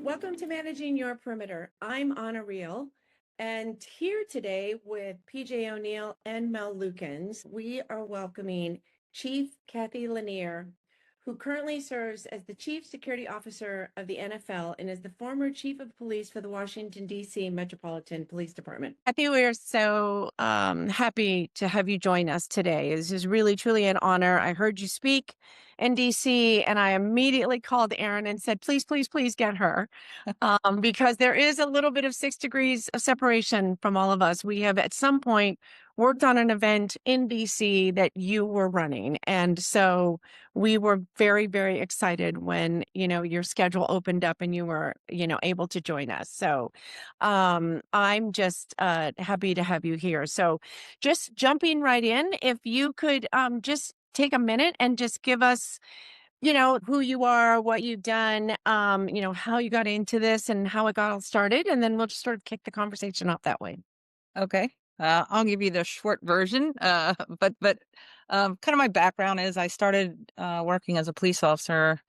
Welcome to Managing Your Perimeter. I'm Anna Reahl, and here today with PJ O'Neill and Mel Lukens, we are welcoming Chief Cathy Lanier, who currently serves as the Chief Security Officer of the NFL and is the former Chief of Police for the Washington, D.C. Metropolitan Police Department. Kathy, we're so happy to have you join us today. This is really, truly an honor. I heard you speak in DC, and I immediately called Erin and said, please, please, please get her, because there is a little bit of 6 degrees of separation from all of us. We have at some point worked on an event in DC that you were running. And so we were very, very excited when, your schedule opened up and you were, able to join us. So I'm just happy to have you here. So just jumping right in, if you could just take a minute and just give us, who you are, what you've done, how you got into this and how it got all started. And then we'll just sort of kick the conversation off that way. Okay. I'll give you the short version. But kind of my background is I started working as a police officer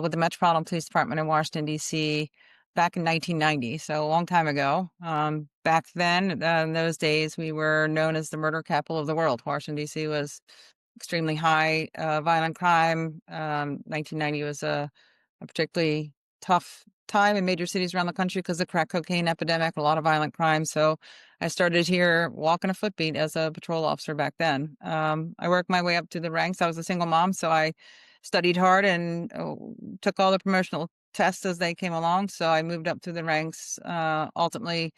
with the Metropolitan Police Department in Washington, D.C. back in 1990, so a long time ago. Back then, in those days, we were known as the murder capital of the world. Washington, D.C. was extremely high violent crime. 1990 was a particularly tough time in major cities around the country because of the crack cocaine epidemic, a lot of violent crime. So I started here walking a footbeat as a patrol officer back then. I worked my way up to the ranks. I was a single mom, so I studied hard and took all the promotional tests as they came along. So I moved up through the ranks, ultimately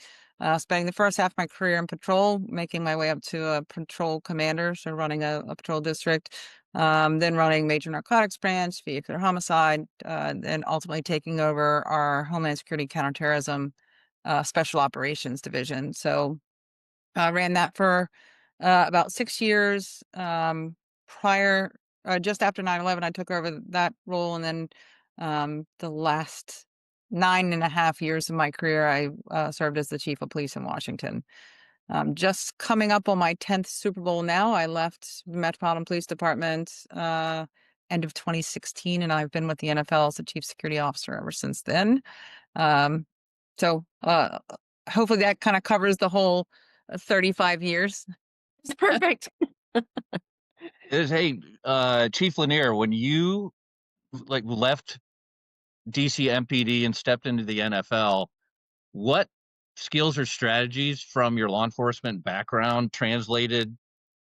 spending the first half of my career in patrol, making my way up to a patrol commander, so running a patrol district, then running major narcotics branch, vehicular homicide, and ultimately taking over our Homeland Security Counterterrorism Special Operations Division. So I ran that for about 6 years. Just after 9/11, I took over that role, and then the last 9.5 years of my career, I served as the chief of police in Washington. Just coming up on my 10th Super Bowl now. I left the Metropolitan Police Department end of 2016, and I've been with the NFL as the chief security officer ever since then. Um, so hopefully that kind of covers the whole 35 years. It's perfect. Hey, Chief Lanier, when you left DC MPD and stepped into the NFL, what skills or strategies from your law enforcement background translated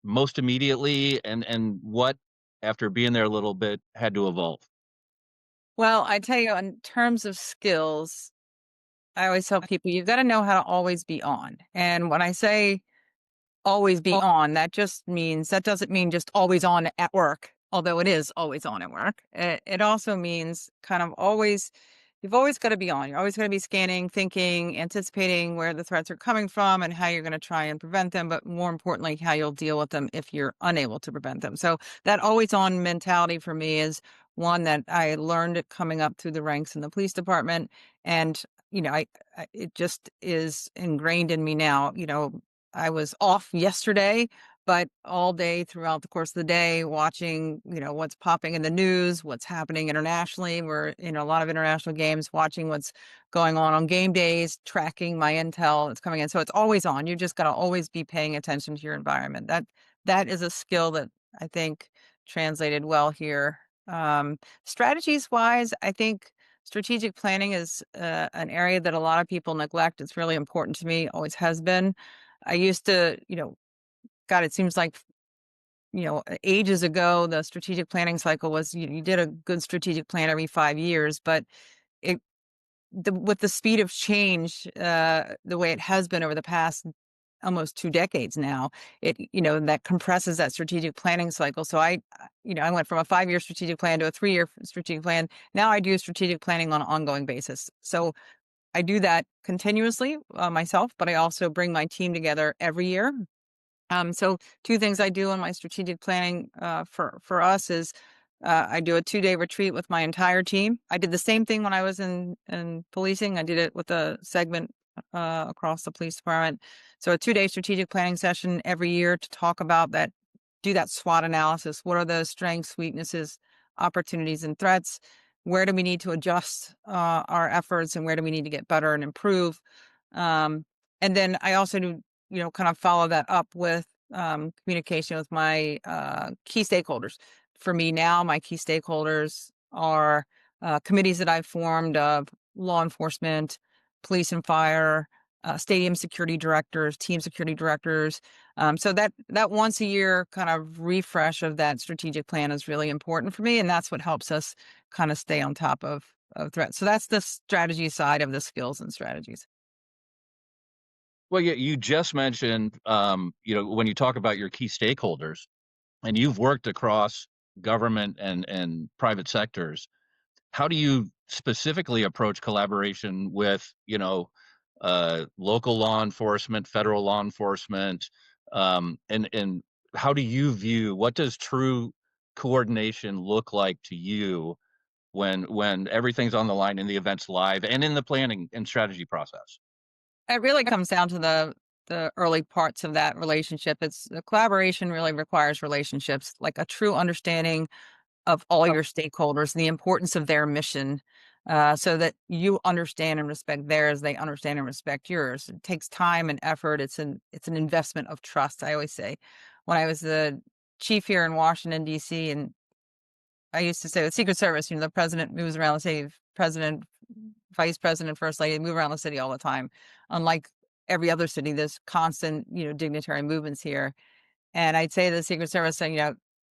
most immediately, and what, after being there a little bit, had to evolve? Well, I tell you, in terms of skills, I always tell people you've got to know how to always be on. And when I say always be on, that doesn't mean just always on at work, although it is always on at work. It also means kind of you've always got to be on. You're always going to be scanning, thinking, anticipating where the threats are coming from and how you're going to try and prevent them, but more importantly, how you'll deal with them if you're unable to prevent them. So that always on mentality for me is one that I learned coming up through the ranks in the police department. And, it just is ingrained in me now. I was off yesterday, but all day throughout the course of the day, watching, what's popping in the news, what's happening internationally. We're in a lot of international games, watching what's going on game days, tracking my intel that's coming in. So it's always on. You just got to always be paying attention to your environment. That is a skill that I think translated well here. Strategies wise, I think strategic planning is an area that a lot of people neglect. It's really important to me, always has been. I used to, God, it seems like, ages ago, the strategic planning cycle was you did a good strategic plan every 5 years, but with the speed of change, the way it has been over the past almost 2 decades now, that compresses that strategic planning cycle. So I went from a 5-year strategic plan to a 3-year strategic plan. Now I do strategic planning on an ongoing basis. So I do that continuously myself, but I also bring my team together every year. So 2 things I do in my strategic planning for us is I do a 2-day retreat with my entire team. I did the same thing when I was in policing. I did it with a segment across the police department. So a 2-day strategic planning session every year to talk about that, do that SWOT analysis. What are the strengths, weaknesses, opportunities, and threats? where do we need to adjust our efforts, and where do we need to get better and improve. And then I also do, kind of follow that up with communication with my key stakeholders. For me now, my key stakeholders are committees that I've formed of law enforcement, police and fire, stadium security directors, team security directors. So that once a year kind of refresh of that strategic plan is really important for me, and that's what helps us kind of stay on top of threats. So that's the strategy side of the skills and strategies. Well, yeah, you just mentioned, when you talk about your key stakeholders, and you've worked across government and private sectors. How do you specifically approach collaboration with, local law enforcement, federal law enforcement, and how do you view, what does true coordination look like to you when everything's on the line in the events live and in the planning and strategy process? It really comes down to the early parts of that relationship. It's the collaboration really requires relationships, like a true understanding of all your stakeholders and the importance of their mission, so that you understand and respect theirs, they understand and respect yours. It takes time and effort. It's an investment of trust. I always say, when I was the chief here in Washington D.C., and I used to say with Secret Service, the president moves around the city, president, vice president, first lady move around the city all the time. Unlike every other city, there's constant, dignitary movements here. And I'd say to the Secret Service, saying,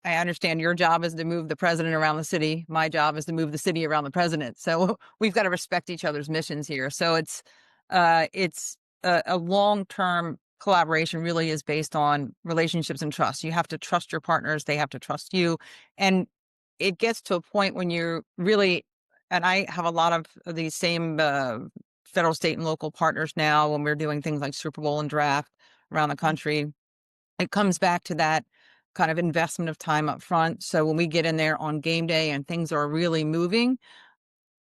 I understand your job is to move the president around the city. My job is to move the city around the president. So we've got to respect each other's missions here. So it's a long-term collaboration. Really is based on relationships and trust. You have to trust your partners. They have to trust you. And it gets to a point when you're really, and I have a lot of these same federal, state, and local partners now when we're doing things like Super Bowl and draft around the country. It comes back to that kind of investment of time up front. So when we get in there on game day and things are really moving,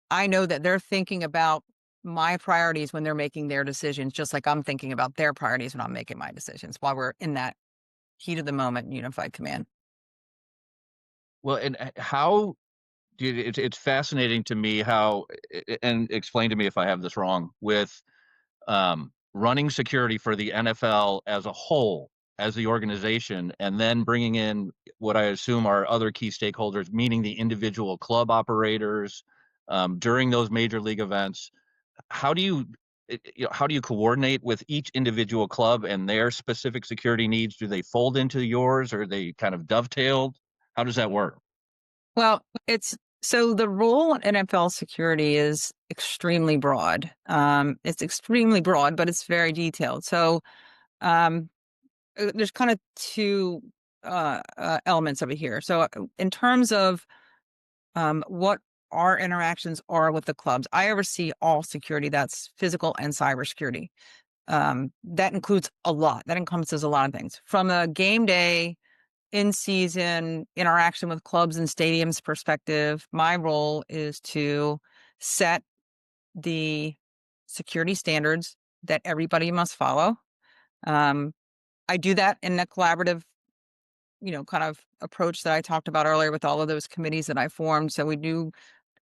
I know that they're thinking about my priorities when they're making their decisions, just like I'm thinking about their priorities when I'm making my decisions, while we're in that heat of the moment unified command. Well, and how it's fascinating to me how, and explain to me if I have this wrong, with running security for the NFL as a whole, as the organization, and then bringing in what I assume are other key stakeholders, meaning the individual club operators during those major league events. How do you, how do you coordinate with each individual club and their specific security needs? Do they fold into yours, or are they kind of dovetailed? How does that work? Well, so the role in NFL security is extremely broad. It's extremely broad, but it's very detailed. So um, there's kind of two elements of it here. So in terms of what our interactions are with the clubs, I oversee all security. That's physical and cybersecurity. That includes a lot. That encompasses a lot of things, from a game day in season interaction with clubs and stadiums perspective. My role is to set the security standards that everybody must follow. I do that in a collaborative, kind of approach that I talked about earlier with all of those committees that I formed. So we do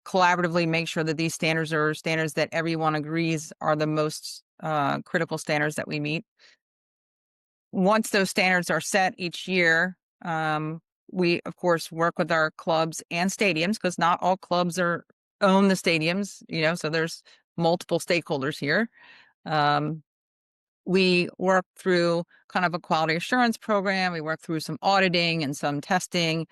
collaboratively make sure that these standards are standards that everyone agrees are the most critical standards that we meet. Once those standards are set each year, we of course work with our clubs and stadiums, because not all clubs own the stadiums, so there's multiple stakeholders here. We work through kind of a quality assurance program. We work through some auditing and some testing,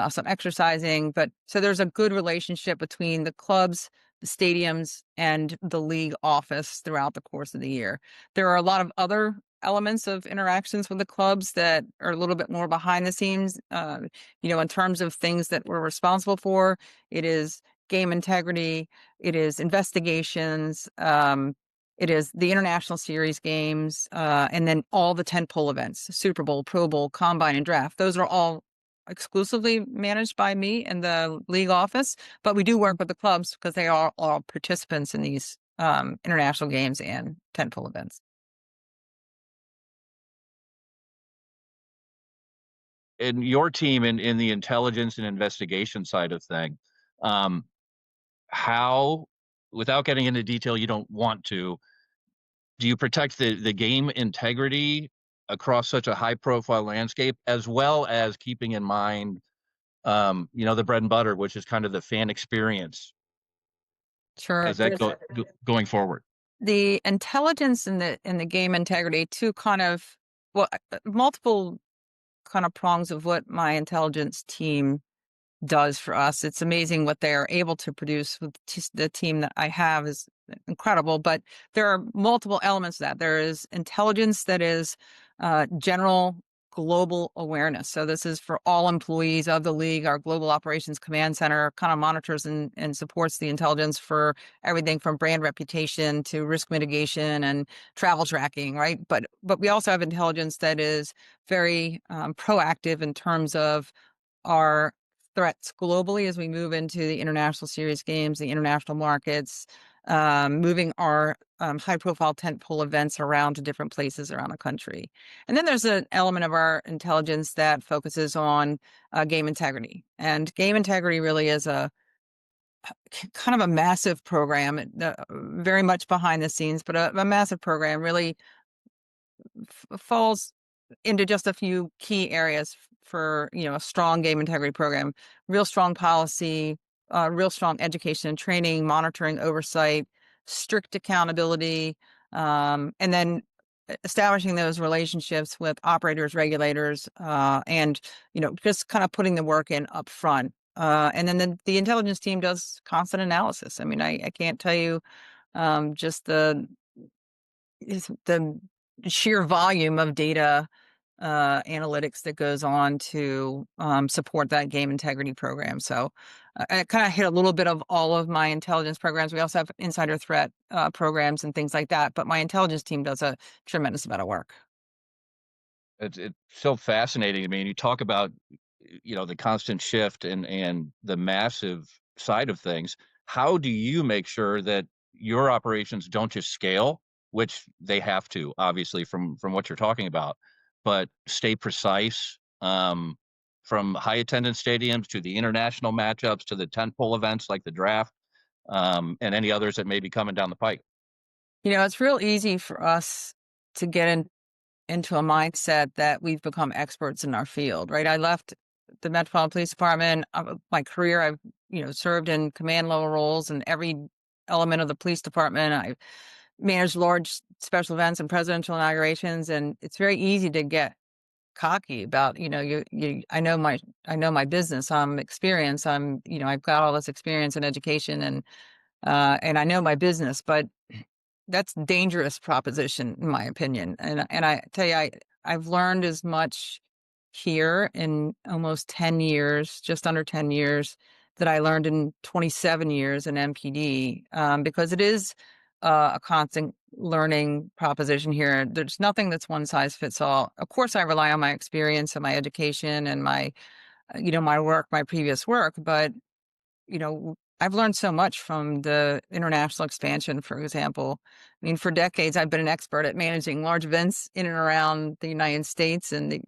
some exercising. But so there's a good relationship between the clubs, the stadiums, and the league office throughout the course of the year. There are a lot of other elements of interactions with the clubs that are a little bit more behind the scenes. In terms of things that we're responsible for, it is game integrity, it is investigations, it is the international series games, and then all the tentpole events, Super Bowl, Pro Bowl, Combine, and Draft. Those are all exclusively managed by me and the league office, but we do work with the clubs because they are all participants in these international games and tentpole events. And your team in the intelligence and investigation side of thing, how, without getting into detail you don't want to, do you protect the game integrity across such a high profile landscape, as well as keeping in mind, the bread and butter, which is kind of the fan experience Sure. as that going forward? The intelligence and the game integrity, two kind of, well, multiple kind of prongs of what my intelligence team does for us. It's amazing what they are able to produce with the team that I have is incredible, but there are multiple elements of that. There is intelligence that is general global awareness. So this is for all employees of the league. Our global operations command center kind of monitors and supports the intelligence for everything from brand reputation to risk mitigation and travel tracking, right? But we also have intelligence that is very proactive in terms of our threats globally as we move into the international series games, the international markets, moving our high-profile tentpole events around to different places around the country. And then there's an element of our intelligence that focuses on game integrity. And game integrity really is a kind of a massive program, very much behind the scenes, but a massive program really falls into just a few key areas for a strong game integrity program. Real strong policy, real strong education and training, monitoring, oversight, strict accountability, and then establishing those relationships with operators, regulators, and just kind of putting the work in up front. And then the intelligence team does constant analysis. I mean, I can't tell you just the sheer volume of data analytics that goes on to support that game integrity program. So I kind of hit a little bit of all of my intelligence programs. We also have insider threat programs and things like that. But my intelligence team does a tremendous amount of work. It's so fascinating to me. And you talk about, the constant shift and the massive side of things. How do you make sure that your operations don't just scale, which they have to, obviously, from what you're talking about, but stay precise, from high attendance stadiums to the international matchups to the tentpole events like the draft, and any others that may be coming down the pike? It's real easy for us to get into a mindset that we've become experts in our field, right? I left the Metropolitan Police Department. My career, I've served in command level roles in every element of the police department. I've managed large special events and presidential inaugurations, and it's very easy to get cocky about I know my business. I'm experienced. I've got all this experience in education and I know my business, but that's a dangerous proposition in my opinion. And I tell you, I've learned as much here in almost 10 years, just under 10 years, that I learned in 27 years in MPD, because it is a constant learning proposition here. There's nothing that's one size fits all. Of course, I rely on my experience and my education and my, my work, my previous work, but I've learned so much from the international expansion, for example. I mean, for decades, I've been an expert at managing large events in and around the United States and the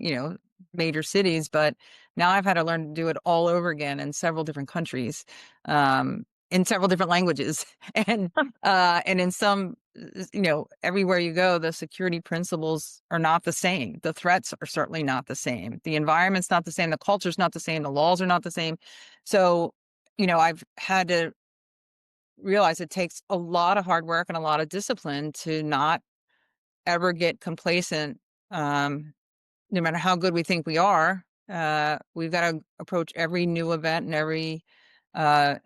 major cities, but now I've had to learn to do it all over again in several different countries, in several different languages. And in some, everywhere you go, the security principles are not the same. The threats are certainly not the same. The environment's not the same. The culture's not the same. The laws are not the same. So, I've had to realize it takes a lot of hard work and a lot of discipline to not ever get complacent. No matter how good we think we are, we've got to approach every new event and every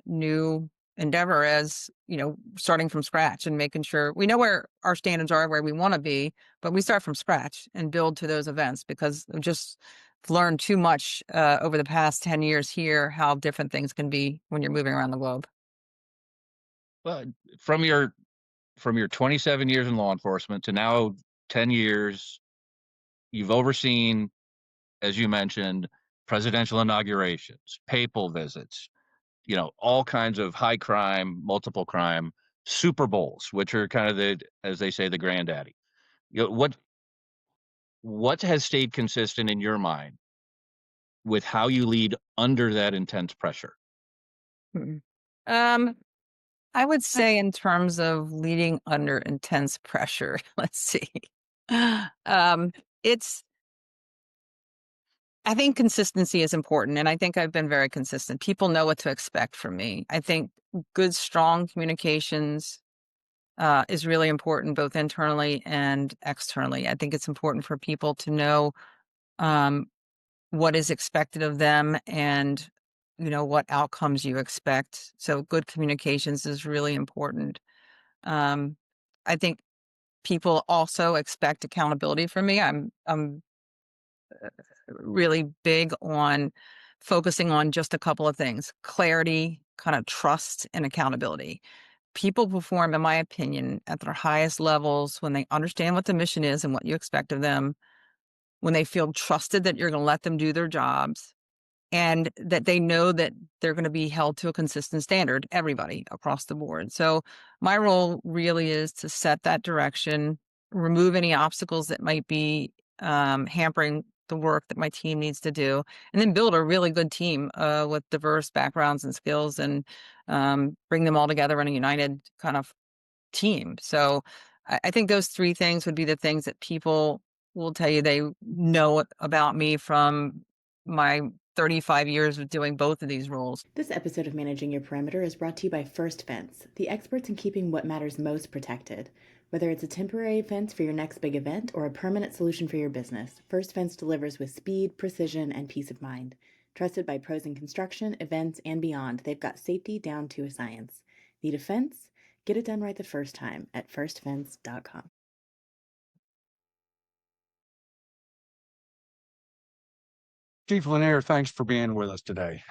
new endeavor as, starting from scratch and making sure we know where our standards are, where we want to be, but we start from scratch and build to those events because we've just learned too much over the past 10 years here, how different things can be when you're moving around the globe. Well, from your 27 years in law enforcement to now 10 years, you've overseen, as you mentioned, presidential inaugurations, papal visits, all kinds of high crime, multiple crime, Super Bowls, which are kind of as they say, the granddaddy. What has stayed consistent in your mind with how you lead under that intense pressure? Mm. Um, I would say in terms of leading under intense pressure, let's see. It's I think consistency is important, and I think I've been very consistent. People know what to expect from me. I think good, strong communications is really important, both internally and externally. I think it's important for people to know um, what is expected of them and what outcomes you expect. So good communications is really important. Um, I think people also expect accountability from me. I'm really big on focusing on just a couple of things: clarity, kind of trust, and accountability. People perform, in my opinion, at their highest levels when they understand what the mission is and what you expect of them, when they feel trusted that you're going to let them do their jobs, and that they know that they're going to be held to a consistent standard, everybody across the board. So my role really is to set that direction, remove any obstacles that might be hampering the work that my team needs to do, and then build a really good team with diverse backgrounds and skills, and bring them all together in a united kind of team. So I think those three things would be the things that people will tell you they know about me from my 35 years of doing both of these roles. This episode of Managing Your Perimeter is brought to you by First Fence, the experts in keeping what matters most protected. Whether it's a temporary fence for your next big event or a permanent solution for your business, First Fence delivers with speed, precision, and peace of mind. Trusted by pros in construction, events, and beyond, they've got safety down to a science. Need a fence? Get it done right the first time at firstfence.com. Chief Lanier, thanks for being with us today.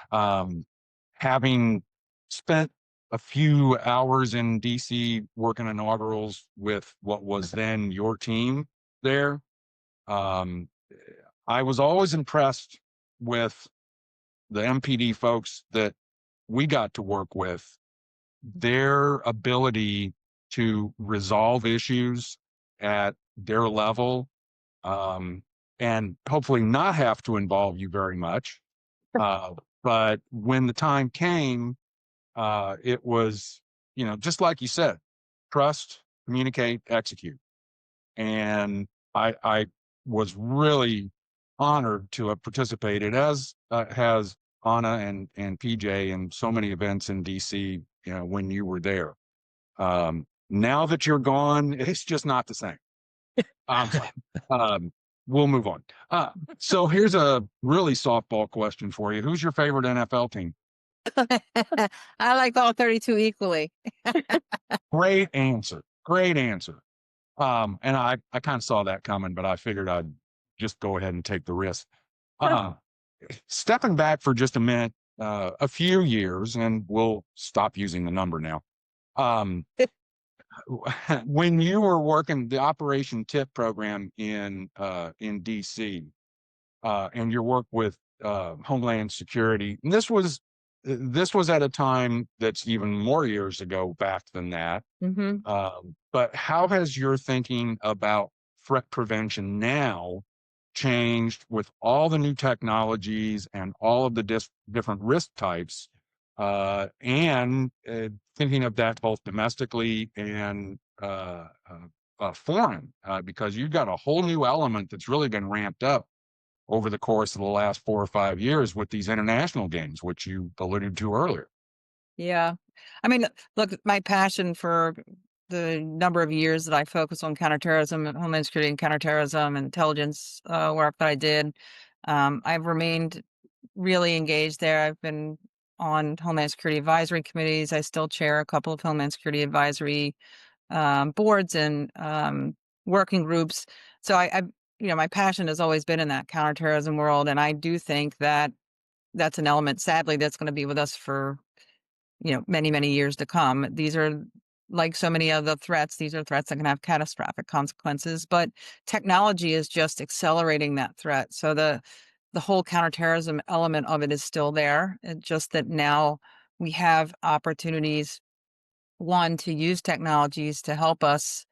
Having spent a few hours in DC working inaugurals with what was then your team there, I was always impressed with the MPD folks that we got to work with, their ability to resolve issues at their level, and hopefully not have to involve you very much. But when the time came, it was, just like you said, trust, communicate, execute. And I was really honored to have participated, as has Anna and PJ, in so many events in DC, when you were there. Now that you're gone, it's just not the same. We'll move on. So here's a really softball question for you. Who's your favorite NFL team? I like all 32 equally. Great answer. Great answer. And I kind of saw that coming, but I figured I'd just go ahead and take the risk. Stepping back for just a minute, a few years, and we'll stop using the number now. When you were working the Operation TIP program in DC, and your work with Homeland Security, and this was at a time that's even more years ago back than that. Mm-hmm. But how has your thinking about threat prevention now changed with all the new technologies and all of the different risk types, and thinking of that both domestically and foreign, because you've got a whole new element that's really been ramped up over the course of the last 4 or 5 years with these international games, which you alluded to earlier. Yeah. I mean, look, my passion for the number of years that I focused on counterterrorism and homeland security and counterterrorism and intelligence work that I did, I've remained really engaged there. I've been on Homeland Security advisory committees. I still chair a couple of Homeland Security advisory boards and working groups. So my passion has always been in that counterterrorism world, and I do think that that's an element, sadly, that's going to be with us for many, many years to come. These are, like so many other threats, these are threats that can have catastrophic consequences, but technology is just accelerating that threat. So the whole counterterrorism element of it is still there. It's just that now we have opportunities, one, to use technologies to help us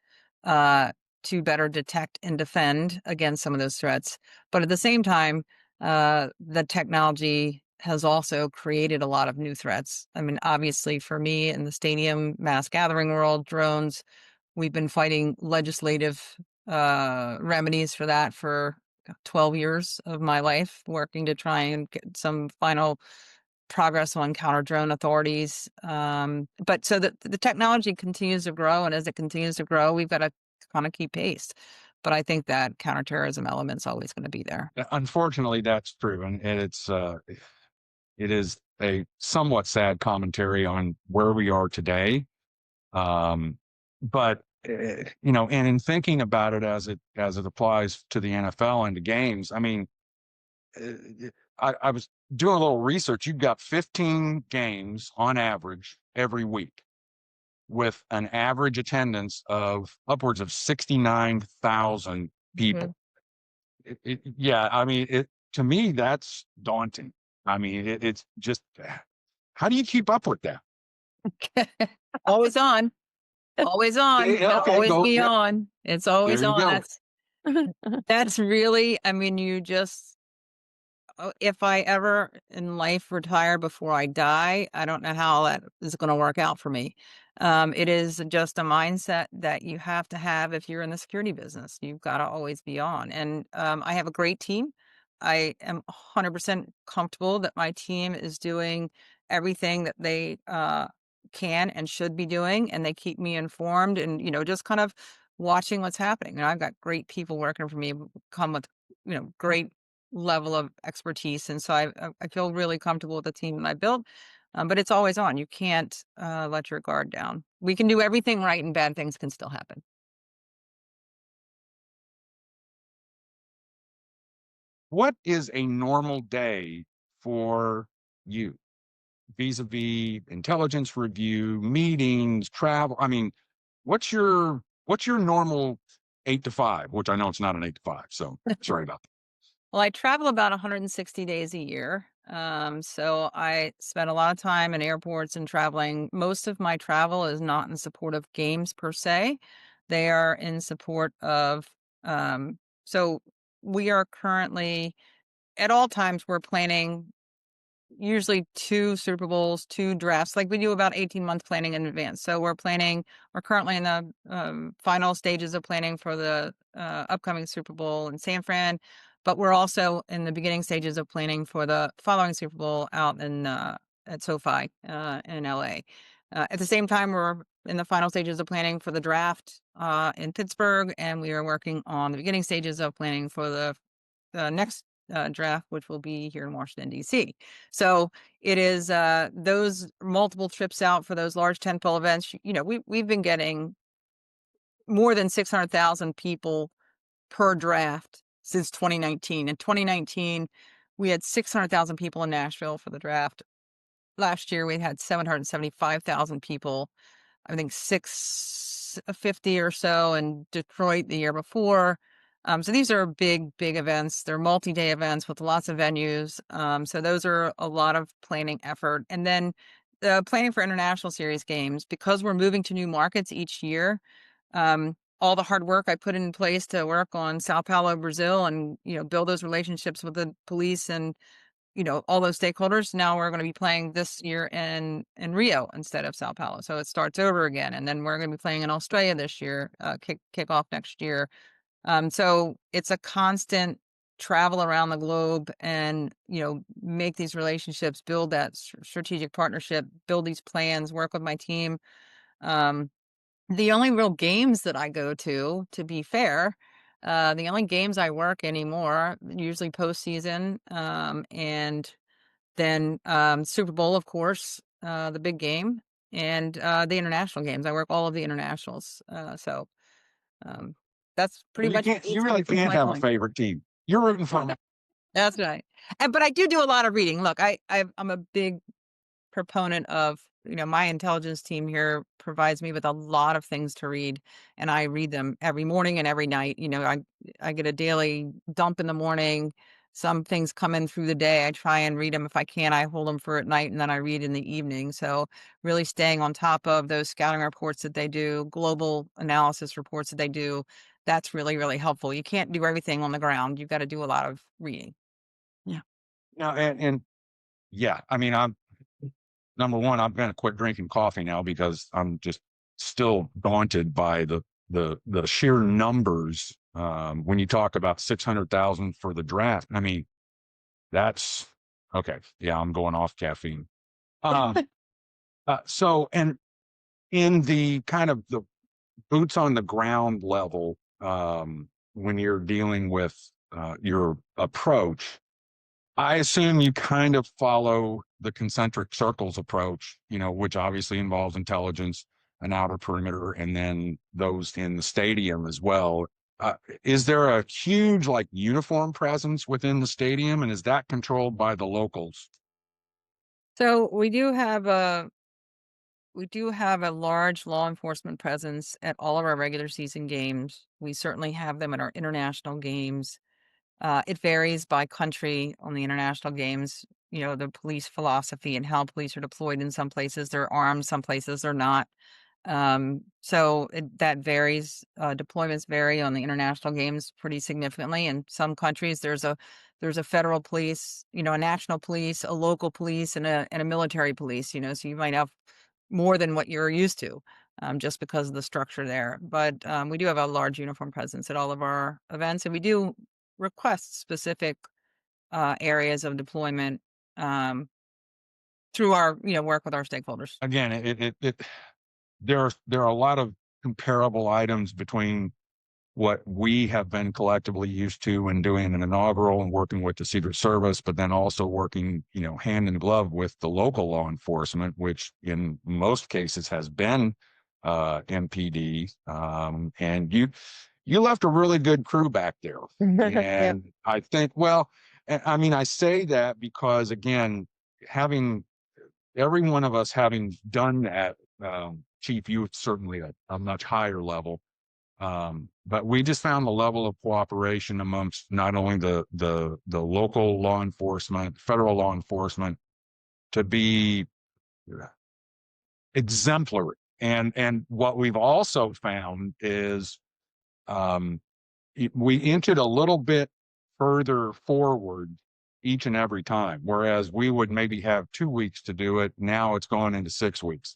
to better detect and defend against some of those threats. But at the same time, the technology has also created a lot of new threats. I mean, obviously for me in the stadium mass gathering world, drones, we've been fighting legislative remedies for that for 12 years of my life, working to try and get some final progress on counter drone authorities. But so the technology continues to grow, and as it continues to grow, we've got to kind of keep pace. But I think that counterterrorism element's always going to be there. Unfortunately, that's true, and it is a somewhat sad commentary on where we are today. But and in thinking about it as it applies to the NFL and to games, I mean, I was doing a little research. You've got 15 games on average every week, with an average attendance of upwards of 69,000 people. Yeah, I mean, to me, that's daunting. I mean, it's just, how do you keep up with that? Always on. Always on. Yeah, okay, always go, be yep. on. It's always There you on. go. That's really, I mean, you just, if I ever in life retire before I die, I don't know how that is going to work out for me. It is just a mindset that you have to have if you're in the security business. You've got to always be on. And I have a great team. I am 100% comfortable that my team is doing everything that they can and should be doing, and they keep me informed and, just kind of watching what's happening. And I've got great people working for me, come with, great level of expertise. And so I feel really comfortable with the team that I built. But it's always on. You can't let your guard down. We can do everything right, and bad things can still happen. What is a normal day for you, vis-a-vis intelligence review, meetings, travel? I mean, what's your normal 8 to 5? Which I know it's not an 8 to 5, so sorry about that. Well, I travel about 160 days a year. So I spend a lot of time in airports and traveling. Most of my travel is not in support of games per se. They are in support of, so we are currently, at all times, we're planning usually 2 Super Bowls, 2 drafts. Like we do about 18-month planning in advance. So we're currently in the final stages of planning for the upcoming Super Bowl in San Fran, but we're also in the beginning stages of planning for the following Super Bowl out in at SoFi in LA. At the same time, we're in the final stages of planning for the draft in Pittsburgh, and we are working on the beginning stages of planning for the next draft, which will be here in Washington, D.C. So it is those multiple trips out for those large tentpole events. We've been getting more than 600,000 people per draft since 2019. In 2019, we had 600,000 people in Nashville for the draft. Last year, we had 775,000 people. I think 650 or so in Detroit the year before. So these are big events. They're multi-day events with lots of venues. So those are a lot of planning effort. And then planning for international series games, because we're moving to new markets each year. All the hard work I put in place to work on Sao Paulo, Brazil, and build those relationships with the police and all those stakeholders. Now we're going to be playing this year in Rio instead of Sao Paulo. So it starts over again. And then we're going to be playing in Australia this year, kick off next year. So it's a constant travel around the globe and, make these relationships, build that strategic partnership, build these plans, work with my team. The only real games that I go to be fair, the only games I work anymore, usually postseason, and then Super Bowl, of course, the big game, and the international games. I work all of the internationals. So that's pretty much. You really can't have a favorite team. You're rooting for them. That's right. But I do a lot of reading. Look, I'm a big proponent of, my intelligence team here provides me with a lot of things to read, and I read them every morning and every night. I get a daily dump in the morning. Some things come in through the day. I try and read them. If I can, I hold them for at night, and then I read in the evening. So really staying on top of those scouting reports that they do, global analysis reports that they do, that's really, really helpful. You can't do everything on the ground. You've got to do a lot of reading. Now, and yeah, I mean, I'm number one, I'm going to quit drinking coffee now because I'm just still daunted by the sheer numbers. When you talk about 600,000 for the draft, I mean, that's okay. Yeah, I'm going off caffeine. So, and in the kind of the boots on the ground level, when you're dealing with your approach, I assume you kind of follow the concentric circles approach, which obviously involves intelligence, an outer perimeter, and then those in the stadium as well. Is there a huge like uniform presence within the stadium, and is that controlled by the locals? So we do have a large law enforcement presence at all of our regular season games. We certainly have them at our international games. It varies by country on the international games. The police philosophy and how police are deployed. In some places they're armed, some places they're not. That varies. Deployments vary on the international games pretty significantly. In some countries, there's a federal police, a national police, a local police, and a military police. So you might have more than what you're used to, just because of the structure there. But we do have a large uniform presence at all of our events, and we do request specific areas of deployment through our work with our stakeholders. Again, there are a lot of comparable items between what we have been collectively used to in doing an inaugural and working with the Secret Service, but then also working, hand in glove with the local law enforcement, which in most cases has been MPD. And you left a really good crew back there. And I think, well, I mean, I say that because again, having every one of us having done that, Chief, you certainly a much higher level. But we just found the level of cooperation amongst not only the local law enforcement, federal law enforcement, to be exemplary. And what we've also found is we inch it a little bit further forward each and every time, whereas we would maybe have 2 weeks to do it. Now it's going into 6 weeks.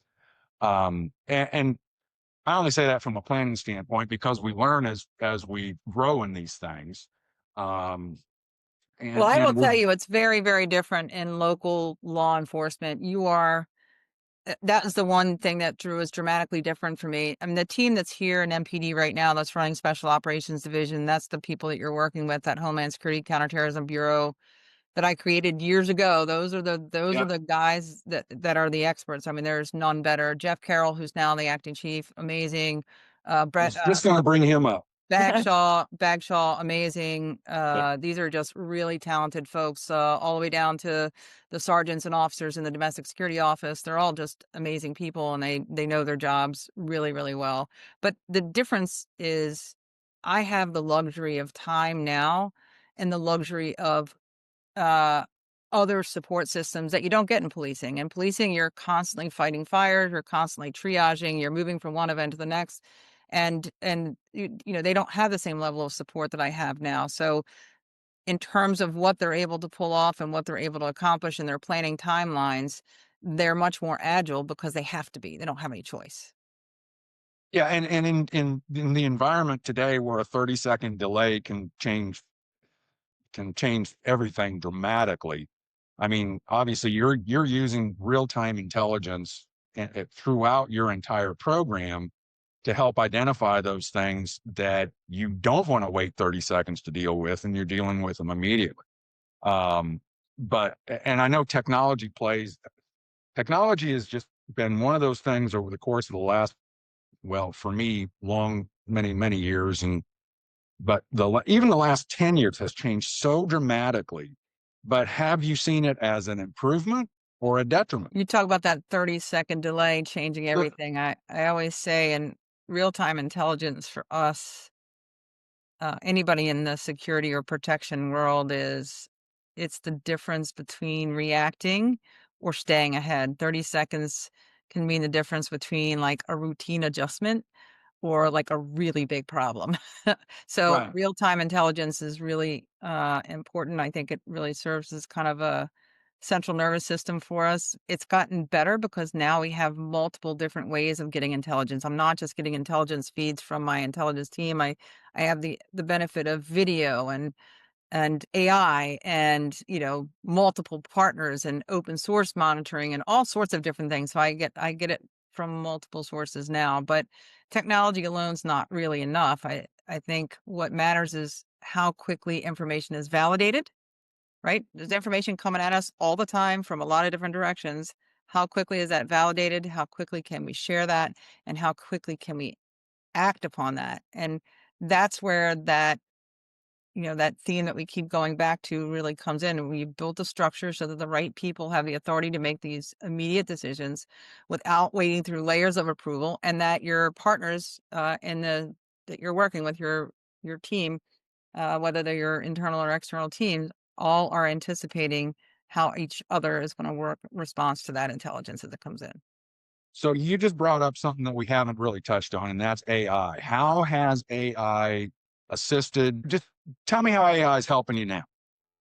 And I only say that from a planning standpoint because we learn as we grow in these things. Well, I will tell you, it's very, very different in local law enforcement. That is the one thing that is dramatically different for me. I mean, the team that's here in MPD right now, that's running Special Operations Division, that's the people that you're working with, that Homeland Security Counterterrorism Bureau that I created years ago. Those are the guys that are the experts. I mean, there's none better. Jeff Carroll, who's now the acting chief, amazing. Brett, just going to bring him up. Bagshaw, amazing. These are just really talented folks, all the way down to the sergeants and officers in the domestic security office. They're all just amazing people, and they know their jobs really, really well. But the difference is I have the luxury of time now and the luxury of other support systems that you don't get in policing. In policing, you're constantly fighting fires, you're constantly triaging, you're moving from one event to the next. And they don't have the same level of support that I have now. So in terms of what they're able to pull off and what they're able to accomplish in their planning timelines, they're much more agile because they have to be. They don't have any choice. Yeah, and in the environment today where a 30-second delay can change everything dramatically. I mean, obviously you're using real-time intelligence throughout your entire program to help identify those things that you don't want to wait 30 seconds to deal with, and you're dealing with them immediately. And I know technology has just been one of those things over the course of the last, well, for me, many years. But even the last 10 years has changed so dramatically. But have you seen it as an improvement or a detriment? You talk about that 30-second delay changing everything. I always say in real-time intelligence for us, anybody in the security or protection world, it's the difference between reacting or staying ahead. 30 seconds can mean the difference between like a routine adjustment or like a really big problem. So Right. real-time intelligence is really important. I think it really serves as kind of central nervous system for us. It's gotten better because now we have multiple different ways of getting intelligence. I'm not just getting intelligence feeds from my intelligence team. I have the benefit of video and AI and, multiple partners and open source monitoring and all sorts of different things. So I get it from multiple sources now, but technology alone is not really enough. I think what matters is how quickly information is validated, right? There's information coming at us all the time from a lot of different directions. How quickly is that validated? How quickly can we share that? And how quickly can we act upon that? And that's where that theme that we keep going back to really comes in. And we built a structure so that the right people have the authority to make these immediate decisions without waiting through layers of approval, and that your partners that you're working with, your team, whether they're your internal or external teams, all are anticipating how each other is going to work in response to that intelligence as it comes in. So you just brought up something that we haven't really touched on, and that's AI. How has AI assisted? Just tell me how AI is helping you now.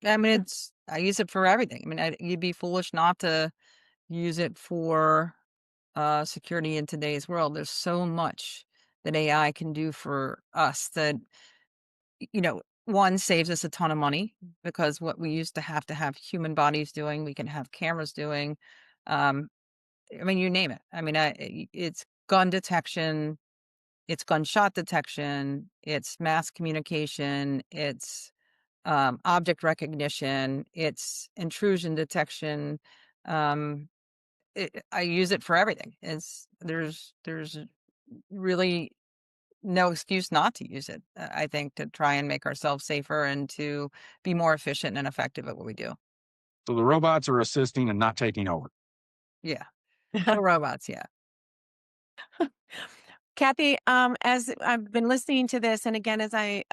I mean, I use it for everything. I mean, you'd be foolish not to use it for security in today's world. There's so much that AI can do for us that, one, saves us a ton of money, because what we used to have human bodies doing, we can have cameras doing. Um, I mean, you name it. I mean, it's gun detection, it's gunshot detection, it's mass communication, it's object recognition, it's intrusion detection. Um, I use it for everything. There's really no excuse not to use it. I think, to try and make ourselves safer and to be more efficient and effective at what we do. So the robots are assisting and not taking over. Yeah, the robots. Yeah. Cathy, as I've been listening to this, and again, as I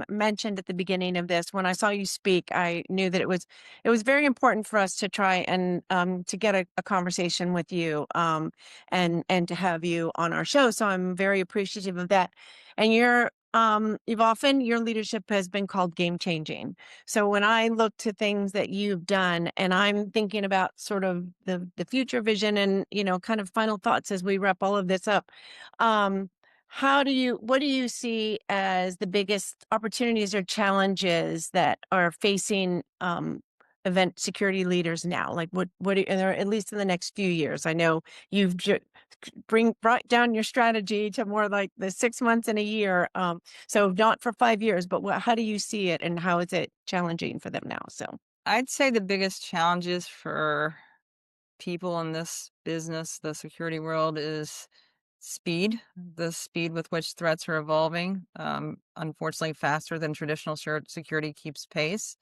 mentioned at the beginning of this, when I saw you speak, I knew that it was very important for us to try and to get a conversation with you, and to have you on our show. So I'm very appreciative of that. And your leadership has been called game changing. So when I look to things that you've done, and I'm thinking about sort of the future vision and kind of final thoughts as we wrap all of this up. What do you see as the biggest opportunities or challenges that are facing event security leaders now? Like or at least in the next few years? I know you've brought down your strategy to more like the 6 months and a year. So not for 5 years, but how do you see it, and how is it challenging for them now? So I'd say the biggest challenges for people in this business, the security world, is speed, the speed with which threats are evolving. Unfortunately, faster than traditional security keeps pace.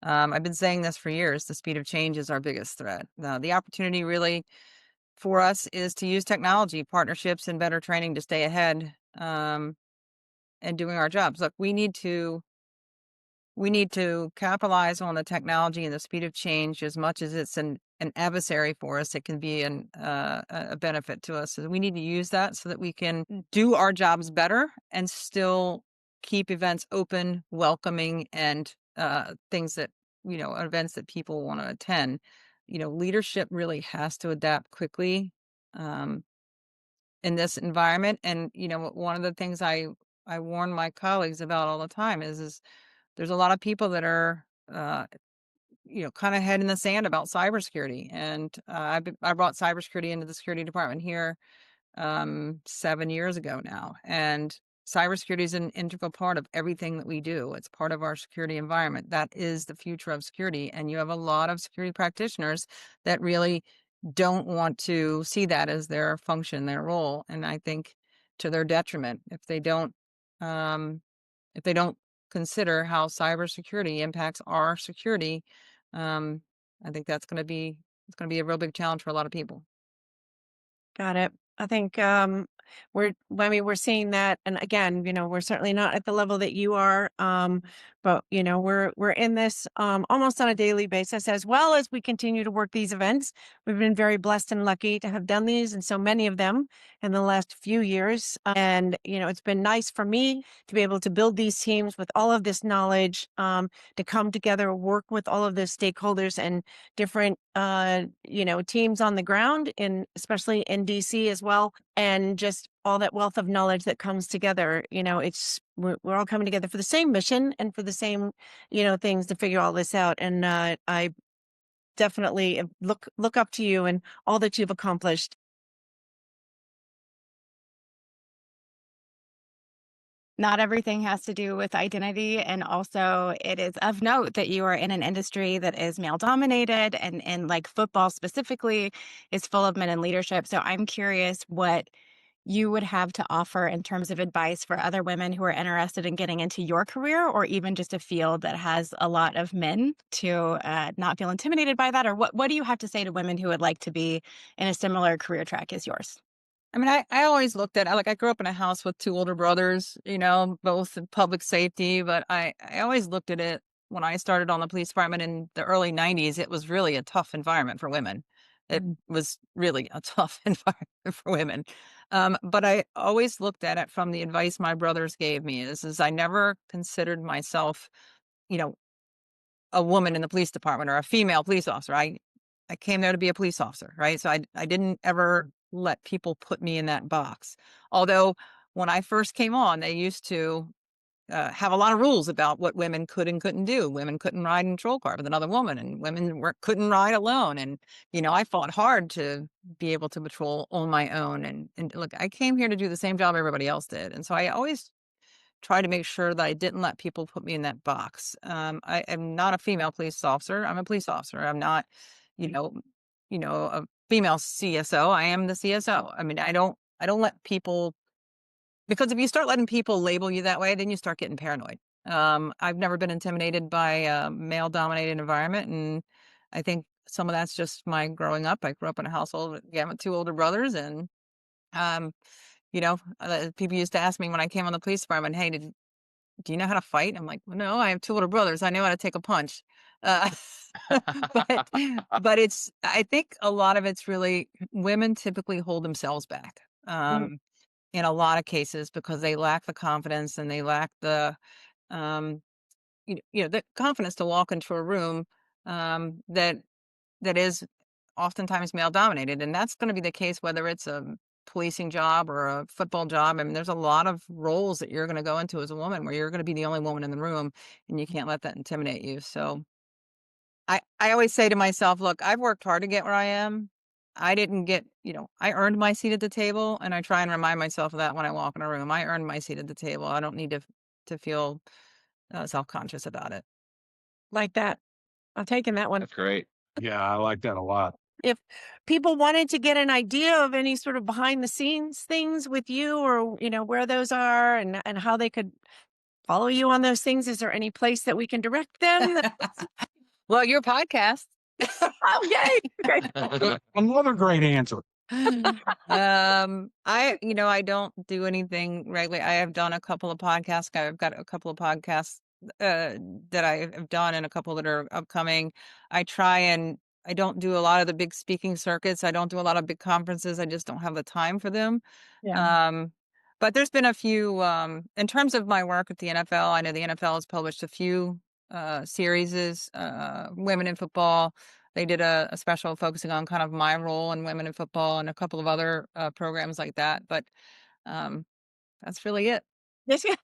I've been saying this for years. The speed of change is our biggest threat. Now, the opportunity really for us is to use technology, partnerships, and better training to stay ahead, and doing our jobs. Look, we need to capitalize on the technology and the speed of change as much as it's an adversary for us. It can be a benefit to us. So we need to use that so that we can do our jobs better and still keep events open, welcoming, and things that, events that people want to attend. Leadership really has to adapt quickly in this environment. And, one of the things I warn my colleagues about all the time is there's a lot of people that are, kind of head in the sand about cybersecurity. And I brought cybersecurity into the security department here 7 years ago now. And cybersecurity is an integral part of everything that we do. It's part of our security environment. That is the future of security. And you have a lot of security practitioners that really don't want to see that as their function, their role. And I think to their detriment, if they don't consider how cybersecurity impacts our security, I think it's going to be a real big challenge for a lot of people. got it. I think we're seeing that. And again, we're certainly not at the level that you are. But we're in this almost on a daily basis, as well as we continue to work these events. We've been very blessed and lucky to have done these, and so many of them in the last few years. And it's been nice for me to be able to build these teams with all of this knowledge, to come together, work with all of the stakeholders and different teams on the ground, especially in DC as well, and just all that wealth of knowledge that comes together. We're all coming together for the same mission and for the same things to figure all this out. And I definitely look up to you and all that you've accomplished. Not everything has to do with identity. And also, it is of note that you are in an industry that is male dominated, and like football specifically is full of men in leadership. So I'm curious what you would have to offer in terms of advice for other women who are interested in getting into your career, or even just a field that has a lot of men, to not feel intimidated by that. Or what do you have to say to women who would like to be in a similar career track as yours? I mean, I always looked at, I grew up in a house with two older brothers, both in public safety, but I always looked at it when I started on the police department in the early 90s. It was really a tough environment for women. It was really a tough environment for women. But I always looked at it from the advice my brothers gave me is I never considered myself, a woman in the police department or a female police officer. I came there to be a police officer, right? So I didn't ever let people put me in that box. Although when I first came on, they used to have a lot of rules about what women could and couldn't do. Women couldn't ride in a patrol car with another woman, and women couldn't ride alone. And, I fought hard to be able to patrol on my own. And look, I came here to do the same job everybody else did. And so I always try to make sure that I didn't let people put me in that box. I am not a female police officer. I'm a police officer. I'm not, a female CSO. I am the CSO. I mean, I don't let people, because if you start letting people label you that way, then you start getting paranoid. I've never been intimidated by a male dominated environment. And I think some of that's just my growing up. I grew up in a household, again, with two older brothers. And, people used to ask me when I came on the police department, hey, do you know how to fight? I'm like, well, no, I have two older brothers. I know how to take a punch. But I think a lot of it's really women typically hold themselves back in a lot of cases because they lack the confidence and they lack the, the confidence to walk into a room that is oftentimes male dominated. And that's going to be the case, whether it's a policing job or a football job. I mean, there's a lot of roles that you're going to go into as a woman where you're going to be the only woman in the room, and you can't let that intimidate you. So I always say to myself, look, I've worked hard to get where I am. I didn't get, I earned my seat at the table, and I try and remind myself of that when I walk in a room. I earned my seat at the table. I don't need to feel self-conscious about it. Like that. I'm taking that one. That's great. Yeah, I like that a lot. If people wanted to get an idea of any sort of behind the scenes things with you, or, where those are and how they could follow you on those things, is there any place that we can direct them? Well, your podcast. Oh, yay. Okay. Another great answer. I don't do anything regularly. I have done a couple of podcasts. I've got a couple of podcasts that I have done and a couple that are upcoming. I don't do a lot of the big speaking circuits. I don't do a lot of big conferences. I just don't have the time for them. Yeah. But there's been a few, in terms of my work at the NFL, I know the NFL has published a few series, Women in Football. They did a special focusing on kind of my role in women in football and a couple of other programs like that. But that's really it. Yes, yeah.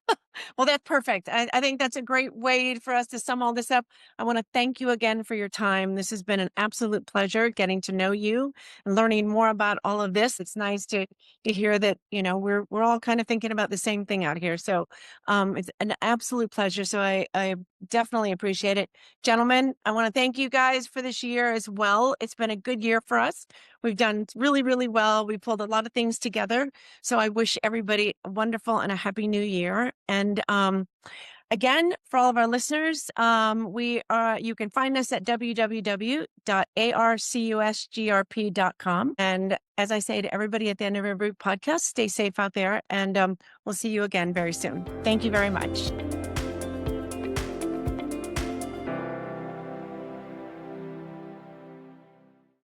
Well, that's perfect. I think that's a great way for us to sum all this up. I want to thank you again for your time. This has been an absolute pleasure getting to know you and learning more about all of this. It's nice to hear that, we're all kind of thinking about the same thing out here. So it's an absolute pleasure. So I definitely appreciate it. Gentlemen, I want to thank you guys for this year as well. It's been a good year for us. We've done really, really well. We pulled a lot of things together. So I wish everybody a wonderful and a happy new year. And Again, for all of our listeners, you can find us at www.arcusgrp.com. And as I say to everybody at the end of every podcast, stay safe out there, and we'll see you again very soon. Thank you very much.